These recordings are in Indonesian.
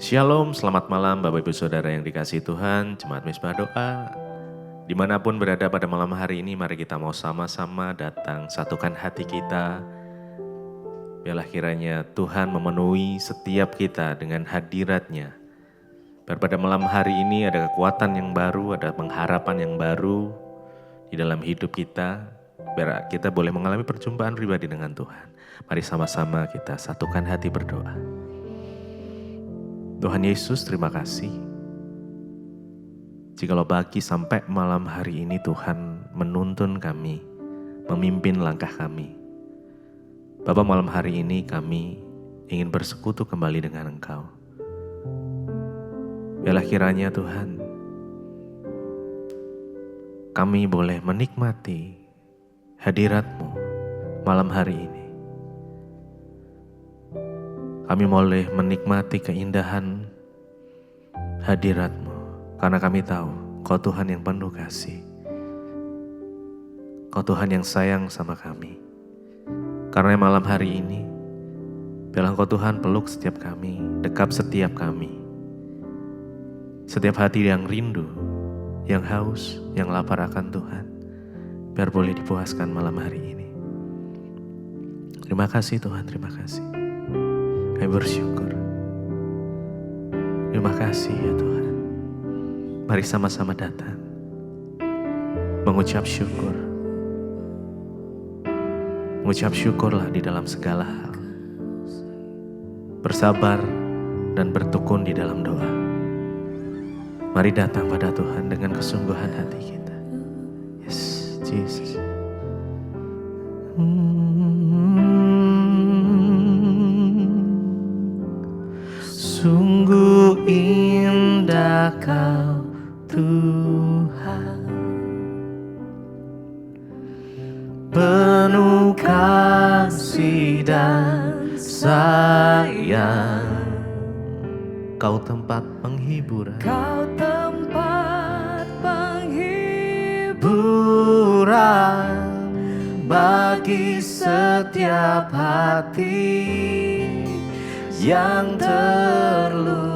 Shalom, selamat malam Bapak Ibu Saudara yang dikasihi Tuhan, Jemaat Mizpah Doa. Dimanapun berada pada malam hari ini, mari kita mau sama-sama datang satukan hati kita. Biarlah kiranya Tuhan memenuhi setiap kita dengan hadirat-Nya. Biar pada malam hari ini ada kekuatan yang baru, ada pengharapan yang baru di dalam hidup kita. Biar kita boleh mengalami perjumpaan pribadi dengan Tuhan. Mari sama-sama kita satukan hati berdoa. Tuhan Yesus, terima kasih. Jikalau pagi sampai malam hari ini Tuhan menuntun kami, memimpin langkah kami. Bapa, malam hari ini kami ingin bersekutu kembali dengan Engkau. Biarlah kiranya Tuhan, kami boleh menikmati hadirat-Mu malam hari ini. Kami boleh menikmati keindahan hadirat-Mu, karena kami tahu Kau Tuhan yang penuh kasih. Kau Tuhan yang sayang sama kami. Karena malam hari ini, biarlah Kau Tuhan peluk setiap kami, dekap setiap kami. Setiap hati yang rindu, yang haus, yang lapar akan Tuhan, biar boleh dipuaskan malam hari ini. Terima kasih Tuhan, terima kasih. Kami bersyukur. Terima kasih ya Tuhan. Mari sama-sama datang, mengucap syukur. Mengucap syukurlah di dalam segala hal. Bersabar dan bertekun di dalam doa. Mari datang pada Tuhan dengan kesungguhan hati kita. Yes, Jesus. Sungguh indah Kau Tuhan, penuh kasih dan sayang. Kau tempat penghiburan, Kau tempat penghiburan bagi setiap hati yang terluka.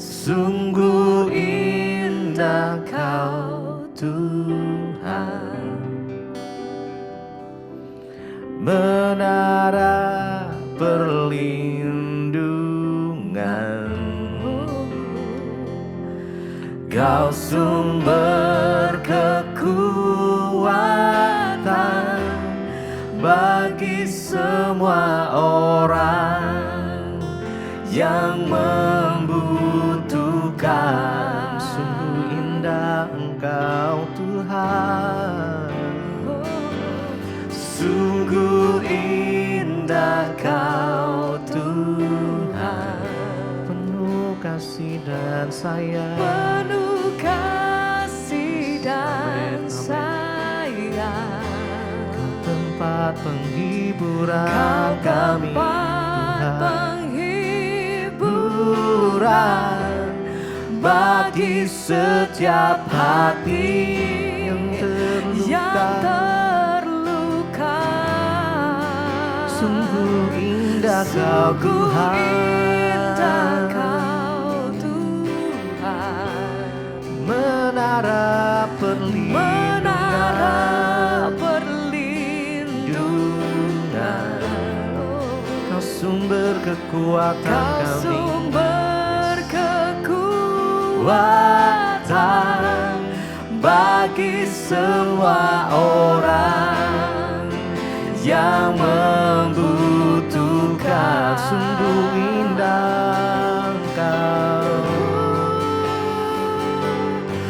Sungguh indah Kau Tuhan, menara perlindungan. Kau sumber kekuatan bagi semua orang yang membutuhkan. Sungguh indah Engkau Tuhan, sungguh indah Kau Tuhan, penuh kasih dan sayang, penuh kasih dan sayang. Tempat penghiburan Kau kami tempat Tuhan, penghiburan bagi setiap hati yang terluka. Sungguh indah Kau indah Tuhan, Kau Tuhan, menara perlindungan. Kau sumber kekuatan Kau kami, sumber kekuatan bagi semua orang yang membutuhkan. Sungguh indah Engkau,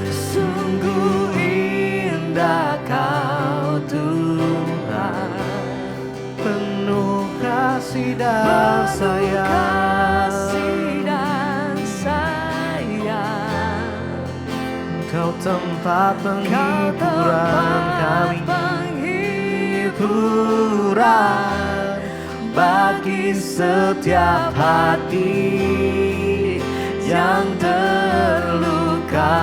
sungguh indah Kau Tuhan, penuh kasih dan sayang. Kau tempat penghiburan kami, penghiburan bagi setiap hati yang terluka.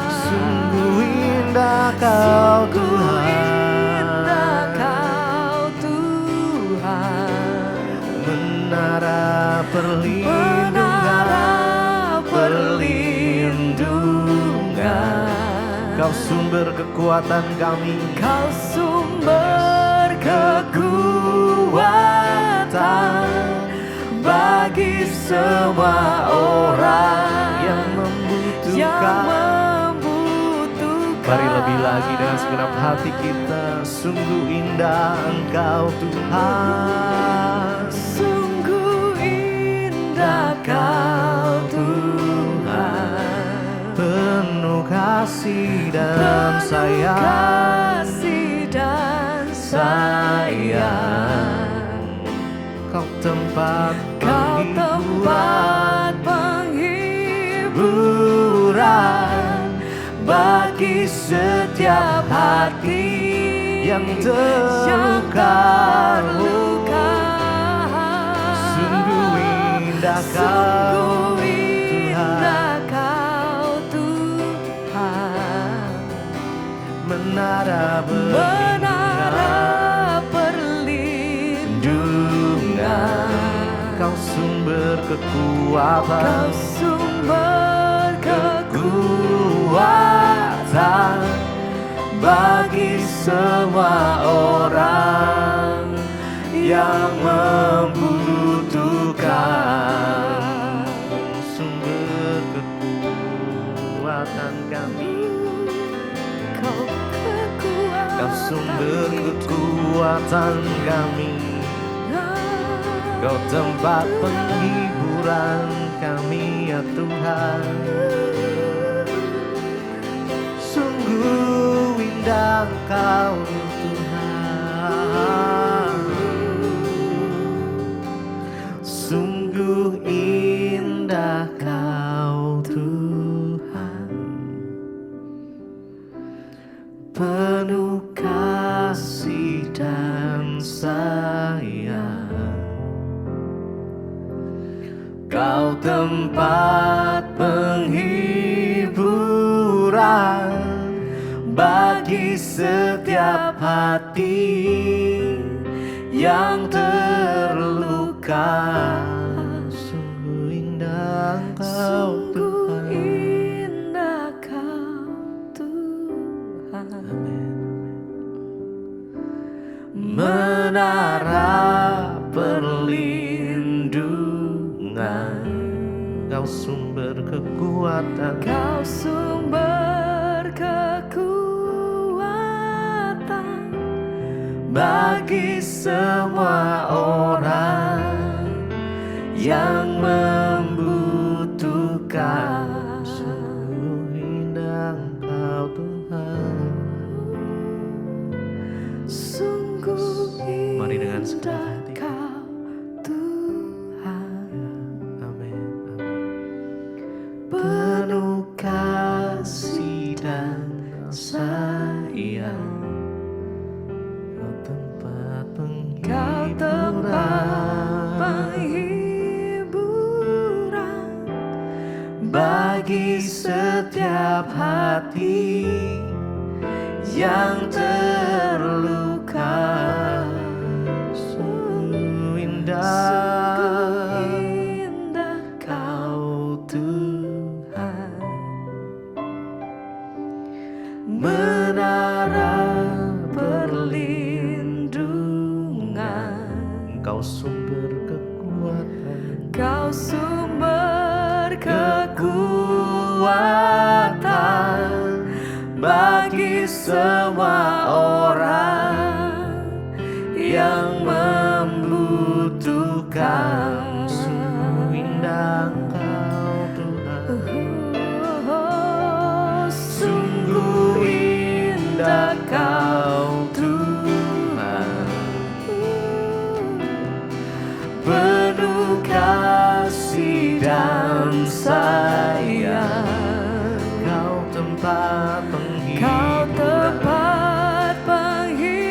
Sungguh indah Kau Tuhan, Kau sumber kekuatan kami, Kau sumber kekuatan bagi semua orang yang membutuhkan. Mari lebih lagi dengan segenap hati kita. Sungguh indah Engkau Tuhan, Sungguh indah Kau Tuhan, penuh kasih dan penuh sayang, kasih dan sayang. Kau tempat Kau tempat penghiburan bagi setiap hati yang terluka. Sungguh indah Kau Tuhan, menara perlindungan. Kau sumber kekuatan, Kau sumber kekuatan bagi semua orang yang membutuhkan. Sumber kekuatan kami, Kau Kau sumber kekuatan kami, Kau tempat penghiburan kami ya Tuhan. Sungguh indah Kau Tuhan, sungguh indah Kau Tuhan, penuh kasih dan sayang. Kau tempat penghiburan bagi setiap hati yang terluka. Sungguh indah Kau Tuhan, indah Kau Tuhan. menara perlindungan. Kau sumber kekuatan, Kau sumber kekuatan bagi semua orang yang membutuhkan. sungguh indah Kau Tuhan. Sungguh Mari dengan segenap indah hati. Kau Tuhan, Amin, amin. Penuh kasih dan sayang, Kau tempat Kau tempat penghiburan penghiburan bagi setiap hati yang terluka. Sungguh indah indah Kau Kau Tuhan, menara perlindungan. Kau sumber kekuatan, Kau sumber kekuatan bagi semua orang yang membutuhkan. sungguh indah Kau Tuhan, Sungguh indah Kau Tuhan, penuh kasih dan sayang. Kau tempat Kau penghiburan tempat penghiburan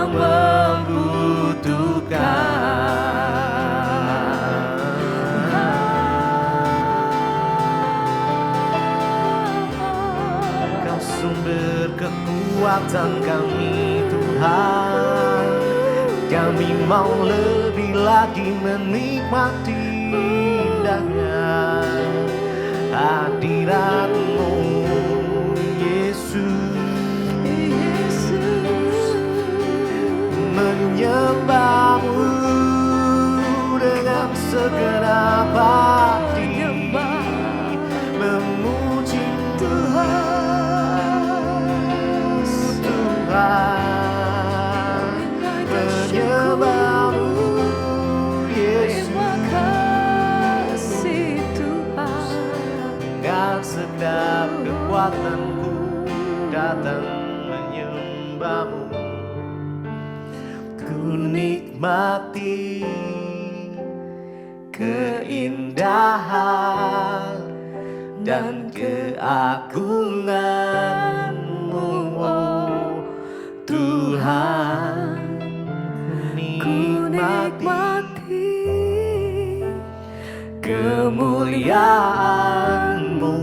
yang membutuhkan. Kau sumber kekuatan kami Tuhan. Kami mau lebih lagi menikmati indahnya hadirat-Mu Yesus. Menyembah-Mu dengan segenap hati, memuji Tuhan, menyembah-Mu Yesus. Dengan segenap kekuatanku datang menyembah-Mu. Ku nikmati keindahan dan keagungan-Mu, oh Tuhan. Ku nikmati kemuliaan-Mu,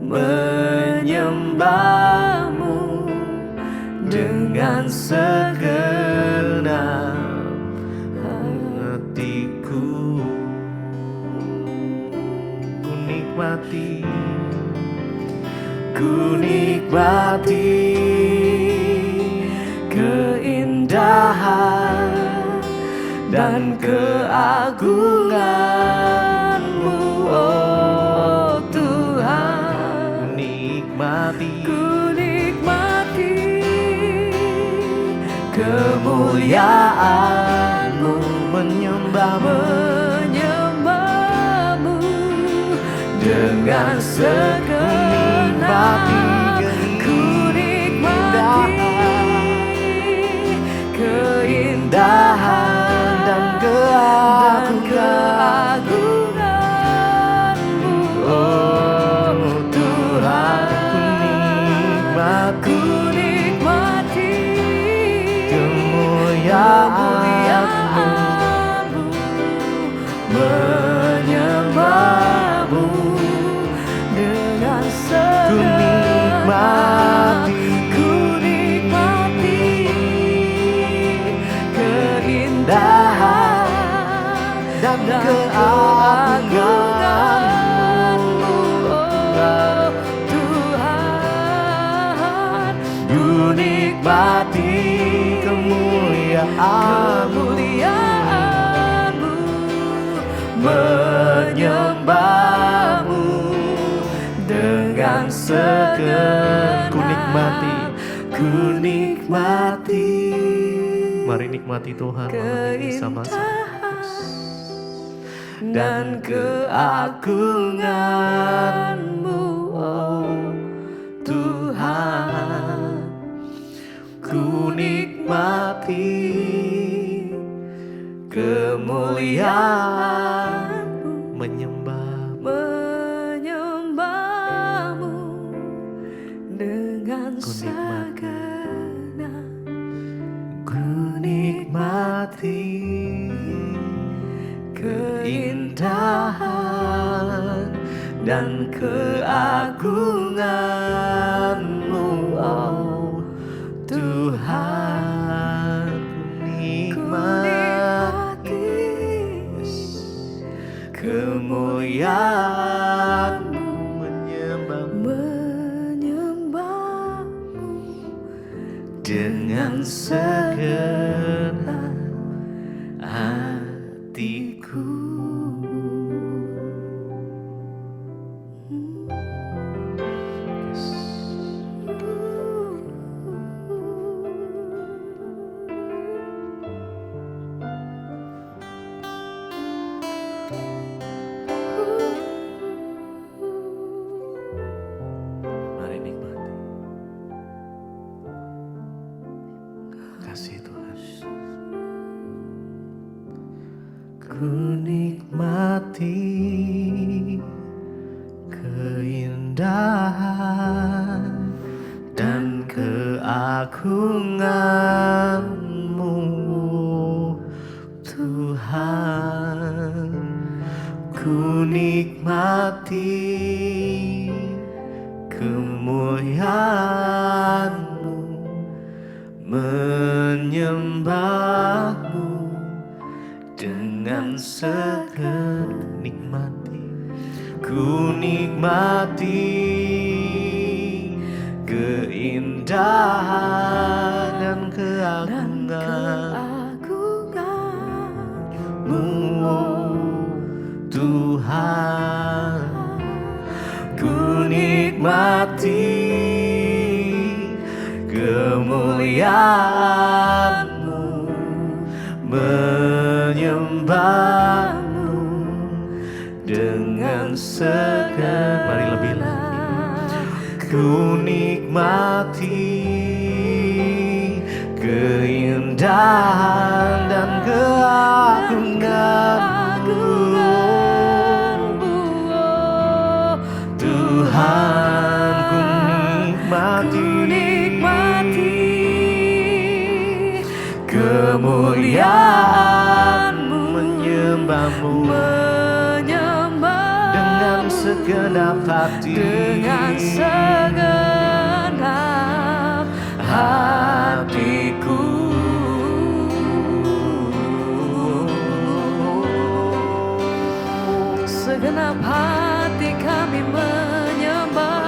menyembah-Mu dengan segenap hatiku. Ku nikmati keindahan dan keagungan-Mu, oh Tuhan. Ku nikmati kemuliaan-Mu, menyembah-Mu dengan segenap. Ku nikmati keindahan dan keagungan-Mu, oh Tuhan. Ku nikmati kemuliaan-Mu, menyembah-Mu dengan segenap. Ku nikmati keindahan dan keagungan-Mu, oh Tuhan. Ku nikmati kemuliaan-Mu, menyembah-Mu dengan segenap. Ku nikmati. Mari nikmati Tuhan malam ini sama-sama. Dan keagungan-Mu, oh Tuhan. Ku nikmati kemuliaan-Mu, menyembah-Mu dengan segenap. Ku nikmati keindahan dan keagungan-Mu, oh Tuhan. Ku nikmati kemuliaan-Mu, menyembah-Mu dengan segenap hatiku. Mari nikmati kasih Tuhan. Ku nikmati keindahan dan keagungan keagungan-Mu Tuhan. Ku nikmati kemuliaan-Mu, menyembah-Mu dengan segala nikmati. Ku nikmati keindahan dan keagungan-Mu Tuhan. Ku nikmati kemuliaan-Mu, menyembah-Mu dengan segala. Mari lebih lagi. Ku nikmati keindahan dan keagungan-Mu Tuhan. Ku nikmati kemuliaan-Mu, menyembah-Mu dengan segenap hati, dengan segenap hatiku. Segenap hati kami menyembah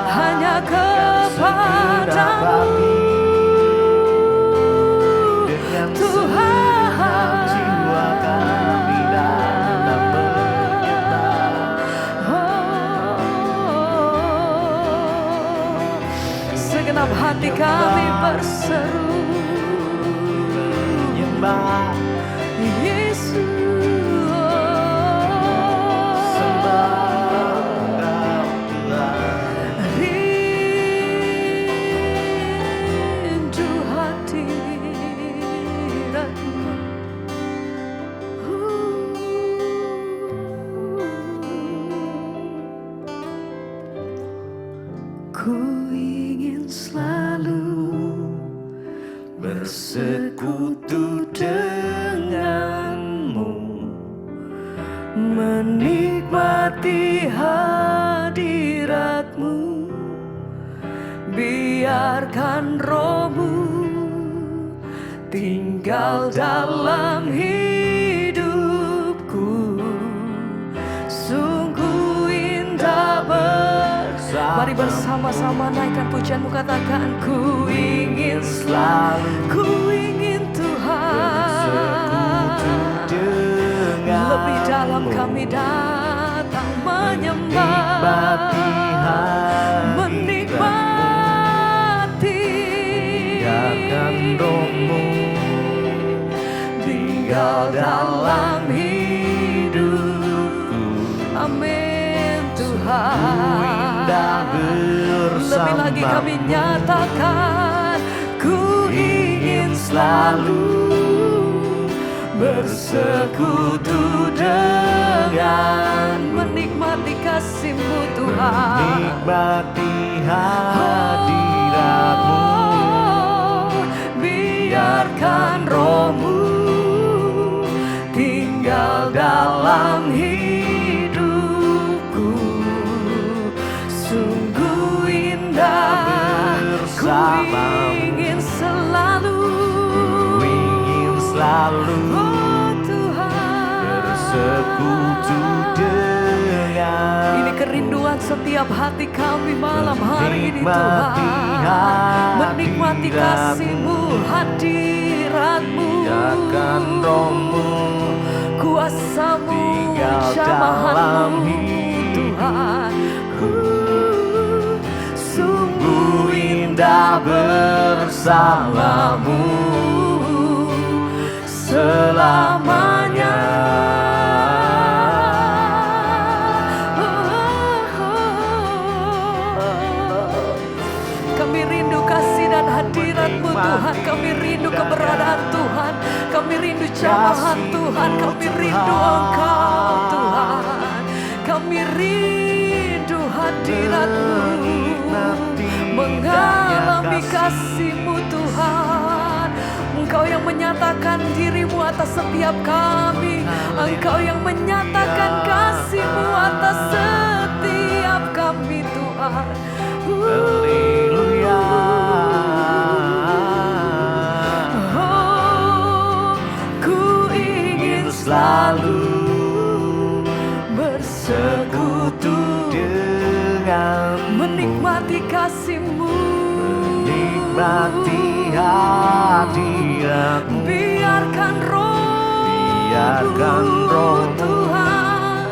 hanya kepada-Mu Tuhan. Jiwa kami dalam menyembah. Segenap hati kami berseru menyembah Yesus. Rindu hadirat-Mu. Ku ingin selalu bersekutu dengan-Mu, menikmati hadirat-Mu. Biarkan Roh-Mu tinggal dalam hidupku. Sungguh indah bersama. Mari bersama-sama naikkan pujian-Mu, katakan ku ingin selalu, ku ingin Tuhan. Lebih dalam kami datang menyembah, menikmati. Biarkan Roh-Mu tinggal dalam hidupku. Amin Tuhan. Lebih lagi kami nyatakan, ku ingin selalu bersekutu dengan, menikmati kasih-Mu Tuhan, menikmati hadirat-Mu. Biarkan Roh-Mu tinggal dalam hidupku. Sungguh indah bersama. Ku ingin selalu, oh Tuhan, bersekutu dengan. Ini kerinduan setiap hati kami malam hari ini Tuhan. Menikmati kasih-Mu, hadirat-Mu. Biarkan Roh-Mu, kuasa-Mu, jamahan-Mu Tuhan. Sungguh indah bersama-Mu selamanya. Kami rindu kasih dan hadirat-Mu Tuhan. Kami rindu keberadaan Tuhan. Kami rindu jamahan Tuhan. Kami rindu Engkau Tuhan. Kami rindu hadirat-Mu. kami kasih-Mu Tuhan. Engkau yang menyatakan diri-Mu atas setiap kami. Engkau yang menyatakan kasih-Mu atas setiap kami Tuhan. Haleluya. Oh, ku ingin selalu bersekutu Dengan menikmati kasih-Mu, menikmati hadirat-Mu. biarkan Biarkan Roh-Mu Tuhan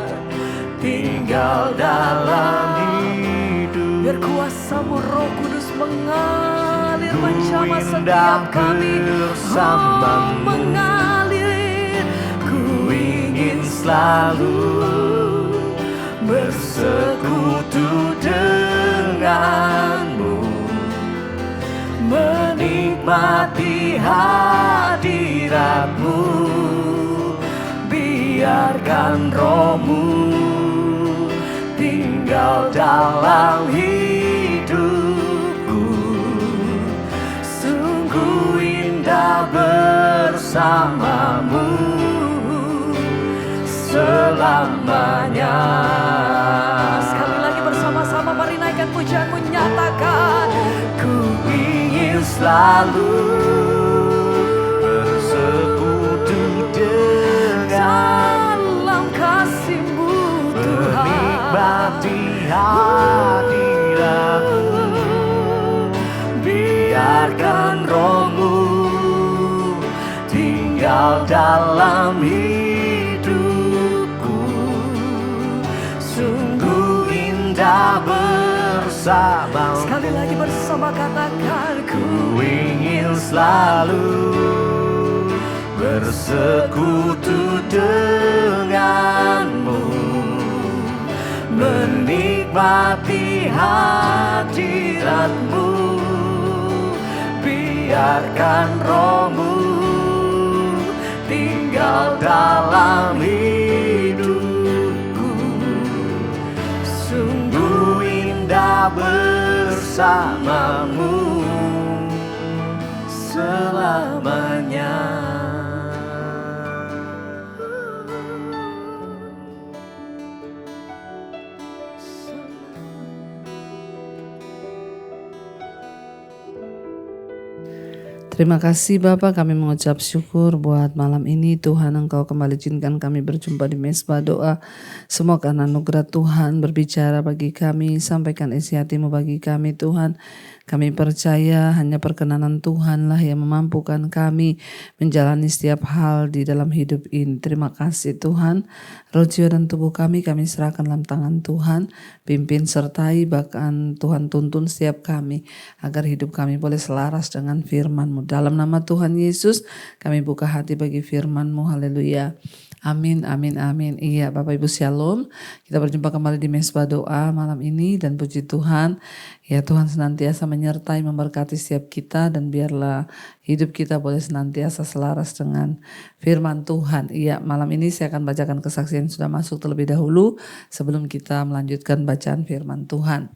tinggal dalam hidup. biar kuasa-Mu Roh Kudus mengalir Ku menjamah indah setiap kami. bersama-Mu. Mengalir, ku ingin Selalu bersekutu denganmu, menikmati hadirat-Mu. Biarkan Roh-Mu tinggal dalam hidupku. Sungguh indah bersama-Mu selamanya. Sekali lagi bersama-sama mari naikkan pujian-Mu, nyatakan ku ingin Selalu bersekutu dengan dalam kasih-Mu Tuhan. menikmati hadirat-Mu. Biarkan Roh-Mu tinggal dalam hidupku. Sungguh indah bersama. Sekali lagi bersama katakan Ku ingin selalu bersekutu denganmu, menikmati hadirat-Mu. Biarkan Roh-Mu tinggal dalam hidupku. Sungguh indah bersama-Mu selamanya. Terima kasih Bapak, kami mengucap syukur buat malam ini. Tuhan, Engkau kembali izinkan kami berjumpa di Mezbah Doa. Semua karena anugerah Tuhan berbicara bagi kami, sampaikan isi hati-Mu bagi kami Tuhan. Kami percaya hanya perkenanan Tuhanlah yang memampukan kami menjalani setiap hal di dalam hidup ini. Terima kasih Tuhan. Roh, jiwa dan tubuh kami serahkan dalam tangan Tuhan. Pimpin sertai bahkan Tuhan tuntun setiap kami agar hidup kami boleh selaras dengan firman-Mu. Dalam nama Tuhan Yesus kami buka hati bagi firman-Mu. Haleluya. Amin, amin, amin. Iya Bapak Ibu Shalom. Kita berjumpa kembali di Mezbah Doa malam ini dan puji Tuhan. Ya Tuhan senantiasa menyertai memberkati setiap kita dan biarlah hidup kita boleh senantiasa selaras dengan firman Tuhan. Iya malam ini saya akan bacakan kesaksian yang sudah masuk terlebih dahulu sebelum kita melanjutkan bacaan firman Tuhan.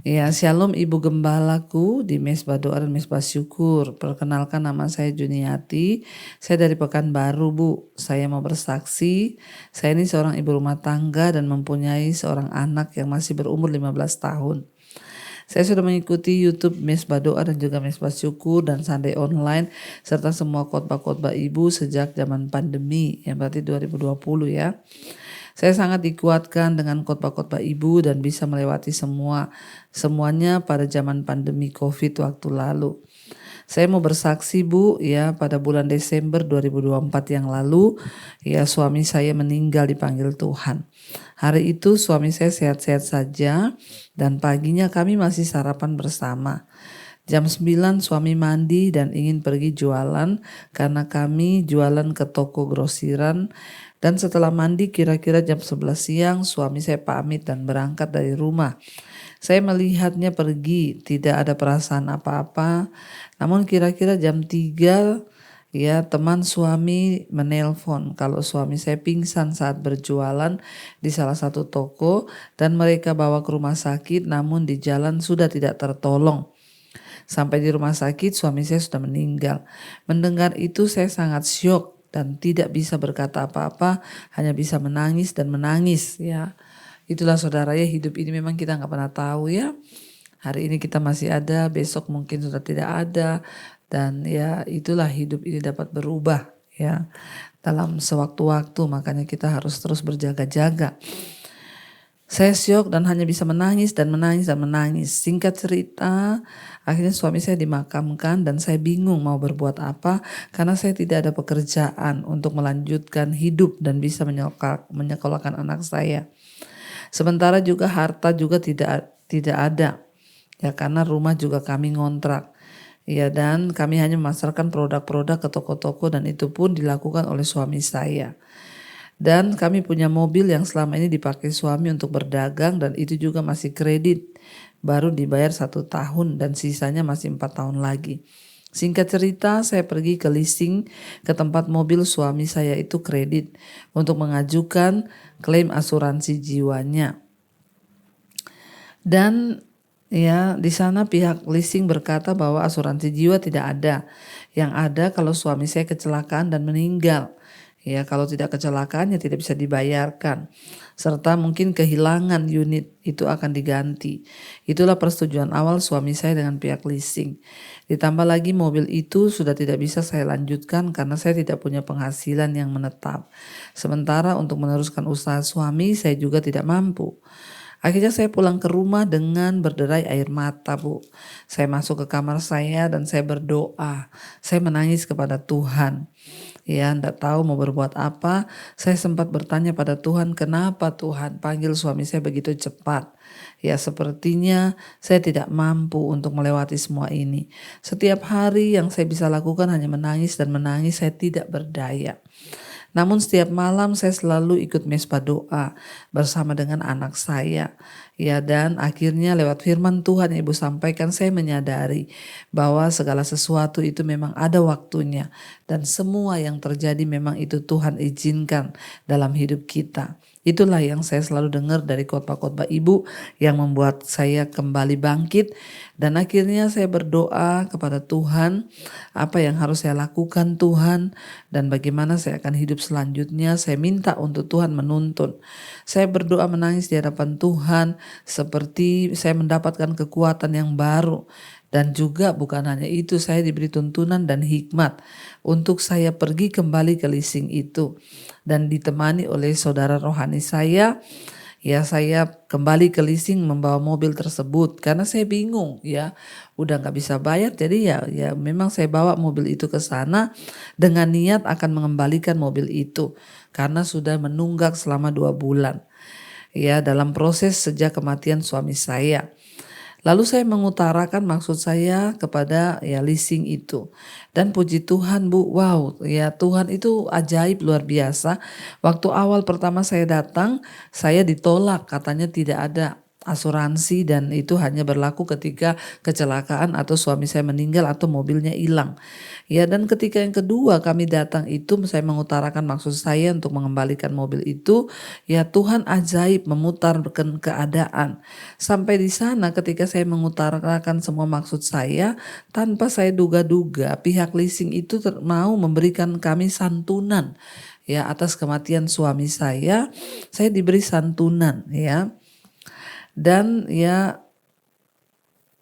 Ya, Shalom Ibu Gembalaku di Mezbah Doa dan Mezbah Syukur. Perkenalkan nama saya Juniati. Saya dari Pekanbaru, Bu. Saya mau bersaksi. Saya ini seorang ibu rumah tangga dan mempunyai seorang anak yang masih berumur 15 tahun. Saya sudah mengikuti YouTube Mezbah Doa dan juga Mezbah Syukur dan Sunday Online serta semua khotbah-khotbah Ibu sejak zaman pandemi, yang berarti 2020 ya. Saya sangat dikuatkan dengan khotbah-khotbah Ibu dan bisa melewati semuanya pada zaman pandemi COVID waktu lalu. Saya mau bersaksi Bu, ya pada bulan Desember 2024 yang lalu, ya suami saya meninggal dipanggil Tuhan. Hari itu suami saya sehat-sehat saja dan paginya kami masih sarapan bersama. Jam 9 suami mandi dan ingin pergi jualan karena kami jualan ke toko grosiran. Dan setelah mandi kira-kira jam 11 siang suami saya pamit dan berangkat dari rumah. Saya melihatnya pergi, tidak ada perasaan apa-apa. Namun kira-kira jam 3 ya teman suami menelpon kalau suami saya pingsan saat berjualan di salah satu toko dan mereka bawa ke rumah sakit namun di jalan sudah tidak tertolong. Sampai di rumah sakit suami saya sudah meninggal. Mendengar itu saya sangat syok dan tidak bisa berkata apa-apa, hanya bisa menangis dan menangis ya. Itulah saudara ya, hidup ini memang kita nggak pernah tahu ya. Hari ini kita masih ada, besok mungkin sudah tidak ada. Dan ya itulah hidup ini dapat berubah ya dalam sewaktu-waktu, makanya kita harus terus berjaga-jaga. Saya syok dan hanya bisa menangis dan menangis dan menangis. Singkat cerita, akhirnya suami saya dimakamkan dan saya bingung mau berbuat apa karena saya tidak ada pekerjaan untuk melanjutkan hidup dan bisa menyekolahkan anak saya. Sementara juga harta juga tidak ada. Ya karena rumah juga kami ngontrak. Ya dan kami hanya memasarkan produk-produk ke toko-toko dan itu pun dilakukan oleh suami saya. Dan kami punya mobil yang selama ini dipakai suami untuk berdagang dan itu juga masih kredit. Baru dibayar 1 tahun dan sisanya masih 4 tahun lagi. Singkat cerita saya pergi ke leasing ke tempat mobil suami saya itu kredit untuk mengajukan klaim asuransi jiwanya. Dan ya di sana pihak leasing berkata bahwa asuransi jiwa tidak ada. Yang ada kalau suami saya kecelakaan dan meninggal. Ya kalau tidak kecelakaan ya tidak bisa dibayarkan. Serta mungkin kehilangan unit itu akan diganti. Itulah persetujuan awal suami saya dengan pihak leasing. Ditambah lagi mobil itu sudah tidak bisa saya lanjutkan karena saya tidak punya penghasilan yang menetap. Sementara untuk meneruskan usaha suami saya juga tidak mampu. Akhirnya saya pulang ke rumah dengan berderai air mata, Bu. Saya masuk ke kamar saya dan saya berdoa. Saya menangis kepada Tuhan. Ya, enggak tahu mau berbuat apa. Saya sempat bertanya pada Tuhan, kenapa Tuhan panggil suami saya begitu cepat? Ya, sepertinya saya tidak mampu untuk melewati semua ini. Setiap hari yang saya bisa lakukan hanya menangis dan menangis, saya tidak berdaya. Namun setiap malam saya selalu ikut mesbah doa bersama dengan anak saya. Ya dan akhirnya lewat firman Tuhan yang Ibu sampaikan saya menyadari bahwa segala sesuatu itu memang ada waktunya. Dan semua yang terjadi memang itu Tuhan izinkan dalam hidup kita. Itulah yang saya selalu dengar dari khotbah-khotbah Ibu yang membuat saya kembali bangkit. Dan akhirnya saya berdoa kepada Tuhan apa yang harus saya lakukan Tuhan dan bagaimana saya akan hidup selanjutnya. Saya minta untuk Tuhan menuntun. Saya berdoa menangis di hadapan Tuhan seperti saya mendapatkan kekuatan yang baru. Dan juga bukan hanya itu, saya diberi tuntunan dan hikmat untuk saya pergi kembali ke leasing itu. Dan ditemani oleh saudara rohani saya, ya saya kembali ke leasing membawa mobil tersebut. Karena saya bingung ya, udah gak bisa bayar. Jadi ya memang saya bawa mobil itu ke sana dengan niat akan mengembalikan mobil itu. Karena sudah menunggak selama 2 bulan. Ya dalam proses sejak kematian suami saya. Lalu saya mengutarakan maksud saya kepada ya leasing itu. Dan puji Tuhan Bu, wow ya Tuhan itu ajaib luar biasa. Waktu awal pertama saya datang, saya ditolak katanya tidak ada asuransi dan itu hanya berlaku ketika kecelakaan atau suami saya meninggal atau mobilnya hilang. Ya dan ketika yang kedua kami datang itu saya mengutarakan maksud saya untuk mengembalikan mobil itu, ya Tuhan ajaib memutarkan keadaan. Sampai di sana ketika saya mengutarakan semua maksud saya, tanpa saya duga-duga pihak leasing itu mau memberikan kami santunan. Ya atas kematian suami saya diberi santunan ya. Dan ya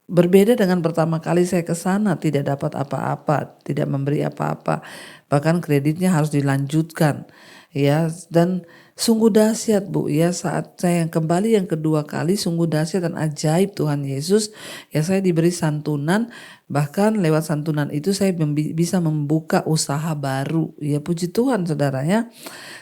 berbeda dengan pertama kali saya ke sana tidak dapat apa-apa, tidak memberi apa-apa. Bahkan kreditnya harus dilanjutkan. Ya dan sungguh dahsyat Bu ya saat saya yang kembali yang kedua kali sungguh dahsyat dan ajaib Tuhan Yesus. Ya saya diberi santunan, bahkan lewat santunan itu saya bisa membuka usaha baru. Ya puji Tuhan saudara ya.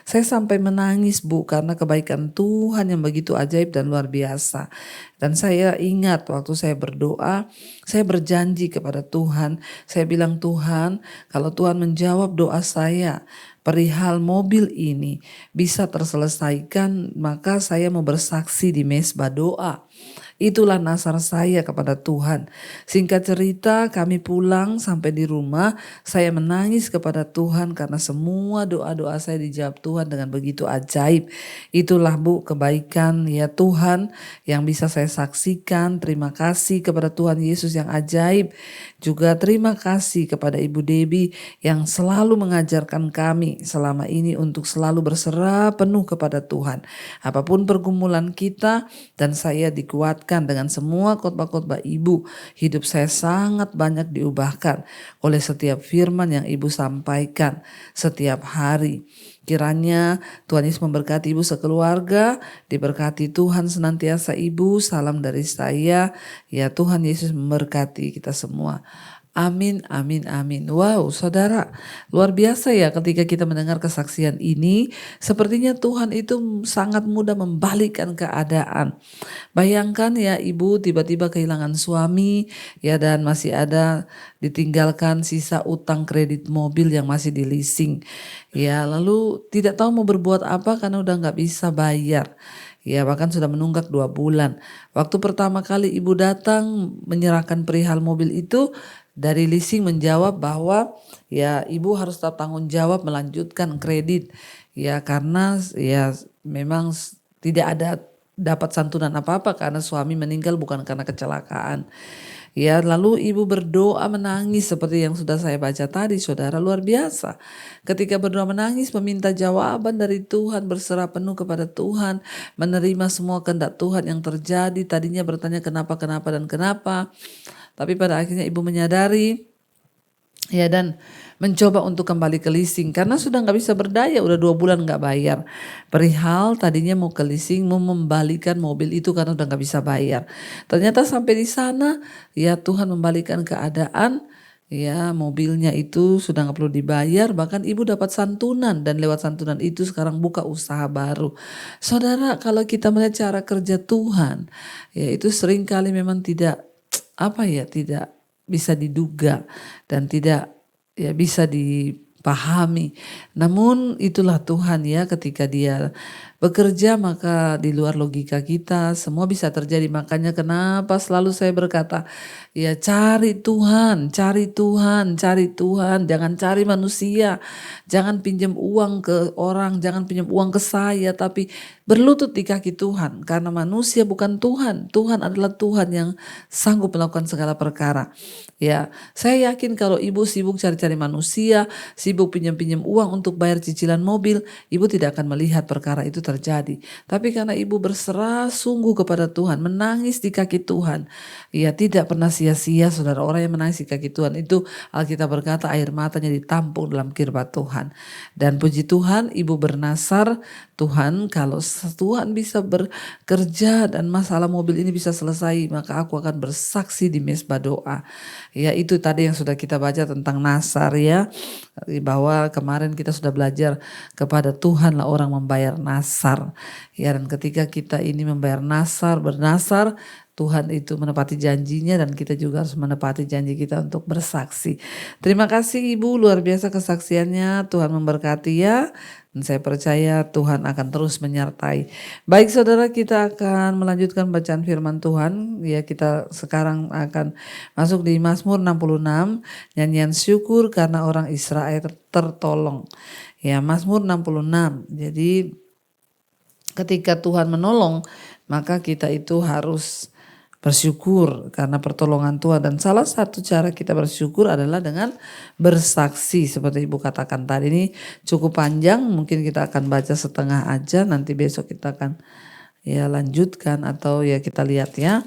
Saya sampai menangis Bu karena kebaikan Tuhan yang begitu ajaib dan luar biasa. Dan saya ingat waktu saya berdoa, saya berjanji kepada Tuhan. Saya bilang Tuhan, kalau Tuhan menjawab doa saya perihal mobil ini bisa terselesaikan, maka saya mau bersaksi di mesbah doa. Itulah nasar saya kepada Tuhan. Singkat cerita, kami pulang sampai di rumah, saya menangis kepada Tuhan karena semua doa-doa saya dijawab Tuhan dengan begitu ajaib. Itulah Bu kebaikan ya Tuhan yang bisa saya saksikan. Terima kasih kepada Tuhan Yesus yang ajaib. Juga terima kasih kepada Ibu Debbie yang selalu mengajarkan kami selama ini untuk selalu berserah penuh kepada Tuhan. Apapun pergumulan kita, dan saya dikuatkan dengan semua khotbah-khotbah Ibu. Hidup saya sangat banyak diubahkan oleh setiap firman yang Ibu sampaikan setiap hari. Kiranya Tuhan Yesus memberkati Ibu sekeluarga, diberkati Tuhan senantiasa Ibu. Salam dari saya, ya Tuhan Yesus memberkati kita semua. Amin, amin, amin. Wow, saudara, luar biasa ya ketika kita mendengar kesaksian ini. Sepertinya Tuhan itu sangat mudah membalikkan keadaan. Bayangkan ya ibu tiba-tiba kehilangan suami ya dan masih ada ditinggalkan sisa utang kredit mobil yang masih di leasing. Ya lalu tidak tahu mau berbuat apa karena udah gak bisa bayar. Ya bahkan sudah menunggak 2 bulan. Waktu pertama kali ibu datang menyerahkan perihal mobil itu, dari leasing menjawab bahwa ya ibu harus tetap tanggung jawab melanjutkan kredit. Ya karena ya memang tidak ada dapat santunan apa-apa karena suami meninggal bukan karena kecelakaan. Ya lalu ibu berdoa menangis seperti yang sudah saya baca tadi saudara, luar biasa. Ketika berdoa menangis meminta jawaban dari Tuhan, berserah penuh kepada Tuhan, menerima semua kehendak Tuhan yang terjadi. Tadinya bertanya kenapa dan kenapa. Tapi pada akhirnya ibu menyadari ya dan mencoba untuk kembali ke leasing karena sudah gak bisa berdaya, udah 2 bulan gak bayar. Perihal tadinya mau ke leasing, mau membalikan mobil itu karena udah gak bisa bayar. Ternyata sampai di sana ya Tuhan membalikan keadaan. Ya mobilnya itu sudah gak perlu dibayar, bahkan ibu dapat santunan dan lewat santunan itu sekarang buka usaha baru. Saudara, kalau kita melihat cara kerja Tuhan ya itu seringkali memang tidak tidak bisa diduga dan tidak ya bisa dipahami. Namun itulah Tuhan ya, ketika Dia bekerja maka di luar logika kita semua bisa terjadi. Makanya kenapa selalu saya berkata ya cari Tuhan, jangan cari manusia, jangan pinjam uang ke orang, jangan pinjam uang ke saya, tapi berlutut di kaki Tuhan karena manusia bukan Tuhan. Tuhan adalah Tuhan yang sanggup melakukan segala perkara. Ya, saya yakin kalau ibu sibuk cari-cari manusia, sibuk pinjam-pinjam uang untuk bayar cicilan mobil, ibu tidak akan melihat perkara itu terjadi. Tapi karena ibu berserah sungguh kepada Tuhan, menangis di kaki Tuhan, ya tidak pernah sia-sia saudara. Orang yang menangis di kaki Tuhan itu Alkitab berkata air matanya ditampung dalam kirbat Tuhan. Dan puji Tuhan ibu bernasar, Tuhan kalau Tuhan bisa bekerja dan masalah mobil ini bisa selesai, maka aku akan bersaksi di mesbah doa. Ya itu tadi yang sudah kita baca tentang nasar ya, bahwa kemarin kita sudah belajar kepada Tuhan lah orang membayar nasar. Ya dan ketika kita ini membayar nasar, bernasar, Tuhan itu menepati janjinya dan kita juga harus menepati janji kita untuk bersaksi. Terima kasih Ibu, luar biasa kesaksiannya. Tuhan memberkati ya. Dan saya percaya Tuhan akan terus menyertai. Baik saudara, kita akan melanjutkan bacaan firman Tuhan. Ya kita sekarang akan masuk di Mazmur 66. Nyanyian syukur karena orang Israel tertolong. Ya Mazmur 66. Jadi ketika Tuhan menolong, maka kita itu harus bersyukur karena pertolongan Tuhan. Dan salah satu cara kita bersyukur adalah dengan bersaksi. Seperti Ibu katakan tadi, ini cukup panjang, mungkin kita akan baca setengah aja, nanti besok kita akan ya lanjutkan atau ya kita lihat ya.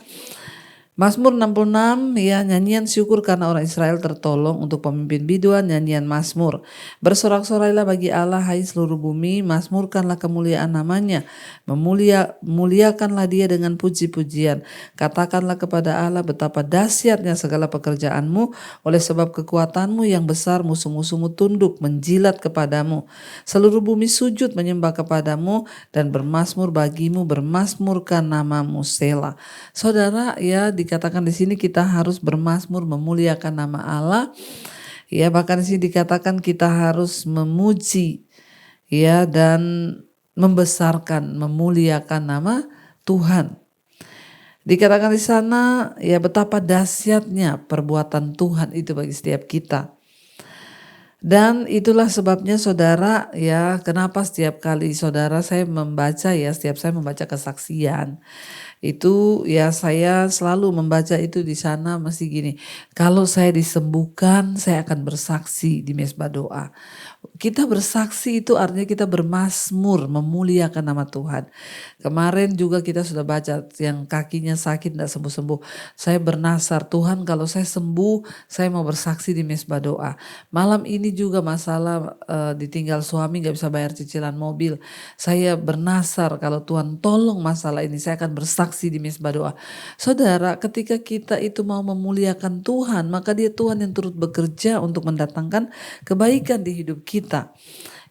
Mazmur 66 ya, nyanyian syukur karena orang Israel tertolong. Untuk pemimpin biduan nyanyian Mazmur. Bersorak-sorailah bagi Allah hai seluruh bumi, mazmurkanlah kemuliaan namanya, muliakanlah Dia dengan puji-pujian. Katakanlah kepada Allah betapa dahsyatnya segala pekerjaanmu, oleh sebab kekuatanmu yang besar musuh-musuhmu tunduk menjilat kepadamu. Seluruh bumi sujud menyembah kepadamu dan bermazmur bagimu, bermazmurkan namamu. Selah. Saudara ya, dikatakan di sini kita harus bermazmur memuliakan nama Allah. Ya bahkan di sini dikatakan kita harus memuji ya dan membesarkan, memuliakan nama Tuhan. Dikatakan di sana ya betapa dahsyatnya perbuatan Tuhan itu bagi setiap kita. Dan itulah sebabnya saudara ya, kenapa setiap kali saudara saya membaca ya, setiap saya membaca kesaksian itu ya, saya selalu membaca itu di sana mesti gini, kalau saya disembuhkan saya akan bersaksi di mezbah doa. Kita bersaksi itu artinya kita bermazmur memuliakan nama Tuhan. Kemarin juga kita sudah baca yang kakinya sakit tidak sembuh-sembuh. Saya bernasar, Tuhan kalau saya sembuh saya mau bersaksi di mezbah doa. Malam ini juga masalah ditinggal suami gak bisa bayar cicilan mobil. Saya bernasar kalau Tuhan tolong masalah ini saya akan bersaksi di mezbah doa. Saudara, ketika kita itu mau memuliakan Tuhan, maka dia Tuhan yang turut bekerja untuk mendatangkan kebaikan di hidup kita.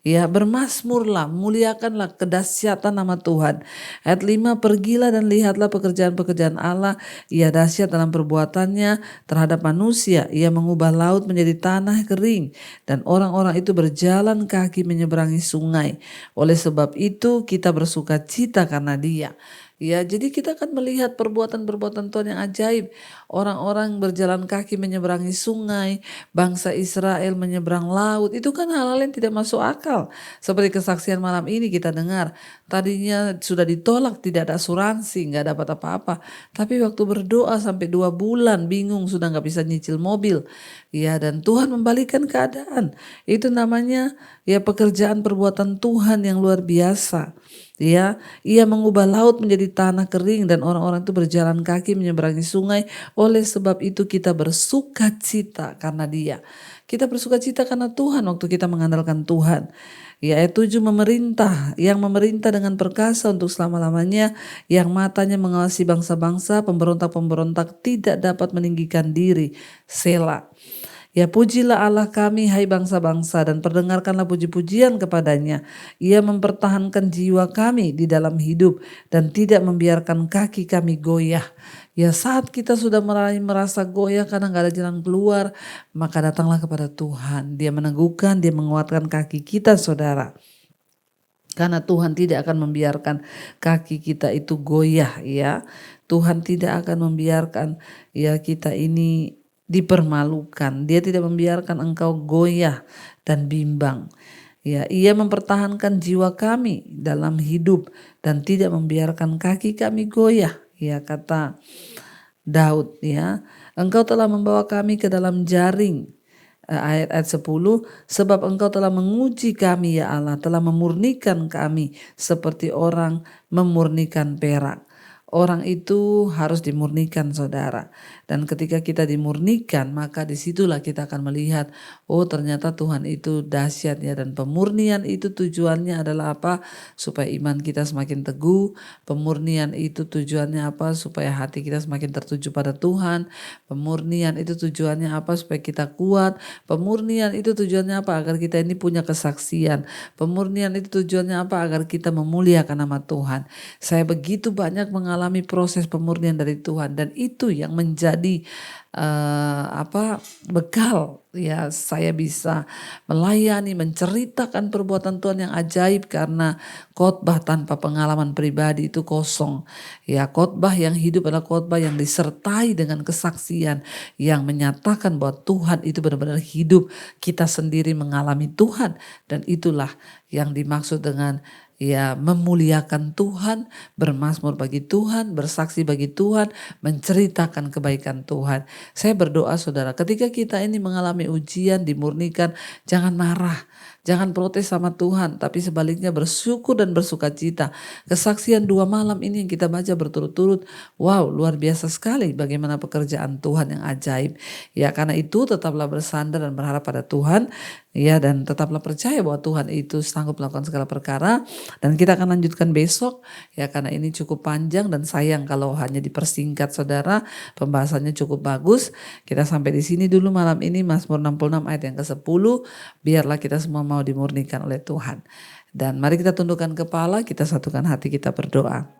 Ya, bermazmurlah, muliakanlah kedahsyatan nama Tuhan. Ayat 5, pergilah dan lihatlah pekerjaan-pekerjaan Allah. Ia dahsyat dalam perbuatannya terhadap manusia. Ia mengubah laut menjadi tanah kering. Dan orang-orang itu berjalan kaki menyeberangi sungai. Oleh sebab itu kita bersuka cita karena dia. Ya, jadi kita akan melihat perbuatan-perbuatan Tuhan yang ajaib. Orang-orang berjalan kaki menyeberangi sungai, bangsa Israel menyeberang laut. Itu kan hal-hal yang tidak masuk akal. Seperti kesaksian malam ini kita dengar. Tadinya sudah ditolak, tidak ada asuransi, nggak dapat apa-apa. Tapi waktu berdoa sampai 2 bulan bingung, sudah nggak bisa nyicil mobil. Ya, dan Tuhan membalikan keadaan. Itu namanya ya pekerjaan perbuatan Tuhan yang luar biasa. Ya, ia mengubah laut menjadi tanah kering dan orang-orang itu berjalan kaki menyeberangi sungai. Oleh sebab itu kita bersuka cita karena dia. Kita bersuka cita karena Tuhan waktu kita mengandalkan Tuhan. Ya, ayat 7, memerintah, yang memerintah dengan perkasa untuk selama-lamanya, yang matanya mengawasi bangsa-bangsa, pemberontak-pemberontak tidak dapat meninggikan diri. Selah. Ya, pujilah Allah kami hai bangsa-bangsa dan perdengarkanlah puji-pujian kepadanya. Ia mempertahankan jiwa kami di dalam hidup dan tidak membiarkan kaki kami goyah. Ya, saat kita sudah mulai merasa goyah karena gak ada jalan keluar, maka datanglah kepada Tuhan. Dia meneguhkan, dia menguatkan kaki kita saudara. Karena Tuhan tidak akan membiarkan kaki kita itu goyah ya. Tuhan tidak akan membiarkan ya kita ini dipermalukan. Dia tidak membiarkan engkau goyah dan bimbang. Ya, ia mempertahankan jiwa kami dalam hidup dan tidak membiarkan kaki kami goyah. Ya, kata Daud ya. Engkau telah membawa kami ke dalam jaring. Ayat 10, sebab engkau telah menguji kami ya Allah, telah memurnikan kami seperti orang memurnikan perak. Orang itu harus dimurnikan saudara. Dan ketika kita dimurnikan, maka disitulah kita akan melihat, oh ternyata Tuhan itu dahsyat ya. Dan pemurnian itu tujuannya adalah apa? Supaya iman kita semakin teguh. Pemurnian itu tujuannya apa? Supaya hati kita semakin tertuju pada Tuhan. Pemurnian itu tujuannya apa? Supaya kita kuat. Pemurnian itu tujuannya apa? Agar kita ini punya kesaksian. Pemurnian itu tujuannya apa? Agar kita memuliakan nama Tuhan. Saya begitu banyak mengalami proses pemurnian dari Tuhan. Dan itu yang menjadi bekal ya saya bisa melayani, menceritakan perbuatan Tuhan yang ajaib, karena khotbah tanpa pengalaman pribadi itu kosong. Ya, khotbah yang hidup adalah khotbah yang disertai dengan kesaksian yang menyatakan bahwa Tuhan itu benar-benar hidup. Kita sendiri mengalami Tuhan, dan itulah yang dimaksud dengan ya memuliakan Tuhan, bermazmur bagi Tuhan, bersaksi bagi Tuhan, menceritakan kebaikan Tuhan. Saya berdoa saudara, ketika kita ini mengalami ujian, dimurnikan, jangan marah, jangan protes sama Tuhan, tapi sebaliknya bersyukur dan bersuka cita. Kesaksian 2 malam ini yang kita baca berturut-turut, wow luar biasa sekali bagaimana pekerjaan Tuhan yang ajaib. Ya, karena itu tetaplah bersandar dan berharap pada Tuhan. Ya, dan tetaplah percaya bahwa Tuhan itu sanggup melakukan segala perkara. Dan kita akan lanjutkan besok ya, karena ini cukup panjang dan sayang kalau hanya dipersingkat saudara. Pembahasannya cukup bagus. Kita sampai di sini dulu malam ini, Mazmur 66 ayat yang ke-10. Biarlah kita semua mau dimurnikan oleh Tuhan. Dan mari kita tundukkan kepala, kita satukan hati, kita berdoa.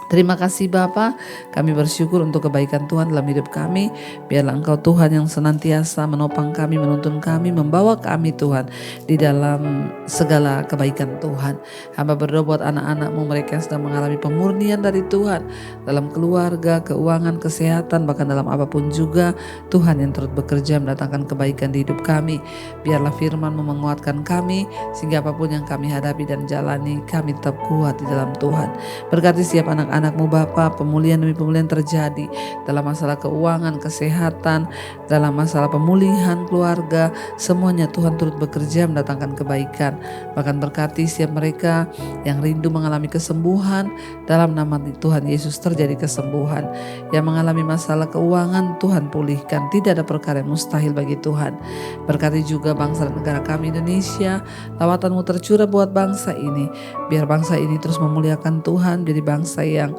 Terima kasih Bapa, kami bersyukur untuk kebaikan Tuhan dalam hidup kami. Biarlah Engkau Tuhan yang senantiasa menopang kami, menuntun kami, membawa kami Tuhan di dalam segala kebaikan Tuhan. Hamba berdoa buat anak-anak-Mu, mereka yang sedang mengalami pemurnian dari Tuhan dalam keluarga, keuangan, kesehatan, bahkan dalam apapun juga. Tuhan yang turut bekerja mendatangkan kebaikan di hidup kami. Biarlah firman-Mu menguatkan kami, sehingga apapun yang kami hadapi dan jalani, kami tetap kuat di dalam Tuhan. Berkati setiap anak-anak-Mu Bapa, pemulihan demi pemulihan terjadi dalam masalah keuangan, kesehatan, dalam masalah pemulihan keluarga, semuanya Tuhan turut bekerja mendatangkan kebaikan. Bahkan berkati setiap mereka yang rindu mengalami kesembuhan, dalam nama Tuhan Yesus terjadi kesembuhan. Yang mengalami masalah keuangan, Tuhan pulihkan, tidak ada perkara yang mustahil bagi Tuhan. Berkati juga bangsa dan negara kami Indonesia, lawatan-Mu tercurah buat bangsa ini, biar bangsa ini terus memuliakan Tuhan, jadi bangsa yang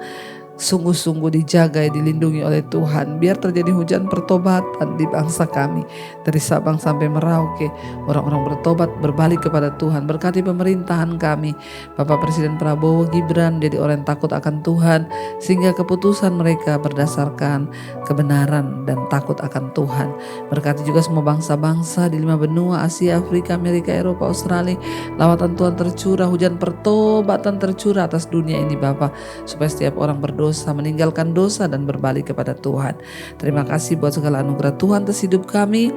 sungguh-sungguh dijaga, dilindungi oleh Tuhan. Biar terjadi hujan pertobatan di bangsa kami, dari Sabang sampai Merauke, orang-orang bertobat, berbalik kepada Tuhan. Berkati pemerintahan kami, Bapak Presiden Prabowo Gibran, jadi orang yang takut akan Tuhan, sehingga keputusan mereka berdasarkan kebenaran dan takut akan Tuhan. Berkati juga semua bangsa-bangsa di 5 benua, Asia, Afrika, Amerika, Eropa, Australia. Lawatan Tuhan tercurah, hujan pertobatan tercurah atas dunia ini Bapak, supaya setiap orang berdosa, meninggalkan dosa dan berbalik kepada Tuhan. Terima kasih buat segala anugerah Tuhan atas hidup kami.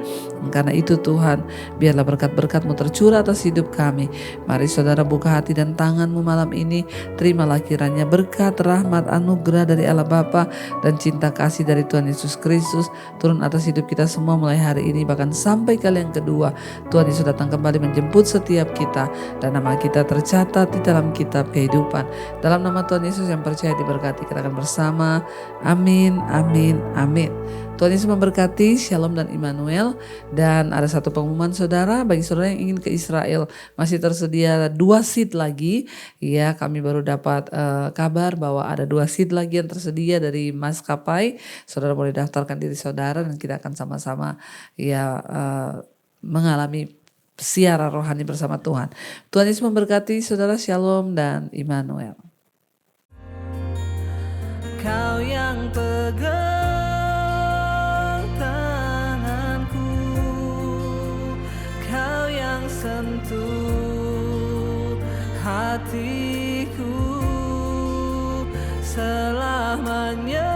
Karena itu Tuhan, biarlah berkat-berkat-Mu tercurah atas hidup kami. Mari saudara buka hati dan tangan-Mu malam ini. Terimalah kiranya berkat, rahmat, anugerah dari Allah Bapa dan cinta kasih dari Tuhan Yesus Kristus turun atas hidup kita semua mulai hari ini, bahkan sampai kali yang kedua. Tuhan Yesus datang kembali menjemput setiap kita, dan nama kita tercatat di dalam kitab kehidupan. Dalam nama Tuhan Yesus yang percaya diberkati, kita akan bersama. Amin, amin, amin. Tuhan Yesus memberkati, Shalom dan Immanuel. Dan ada satu pengumuman saudara, bagi saudara yang ingin ke Israel, masih tersedia 2 seat lagi. Ya, kami baru dapat kabar bahwa ada 2 seat lagi yang tersedia dari maskapai. Saudara boleh daftarkan diri saudara, dan kita akan sama-sama mengalami siaran rohani bersama Tuhan. Tuhan Yesus memberkati saudara, Shalom dan Immanuel. Kau yang pegang tanganku, Kau yang sentuh hatiku, selamanya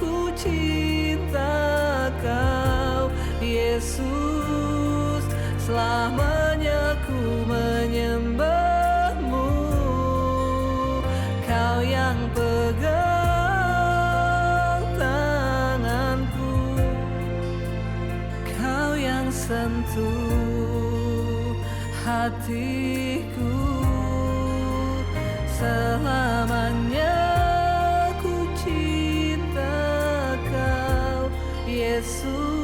ku cinta Kau, Yesus, selamanya ku menyembah-Mu. Kau yang pegang sentuh hatiku, selamanya ku cinta Kau, Yesus.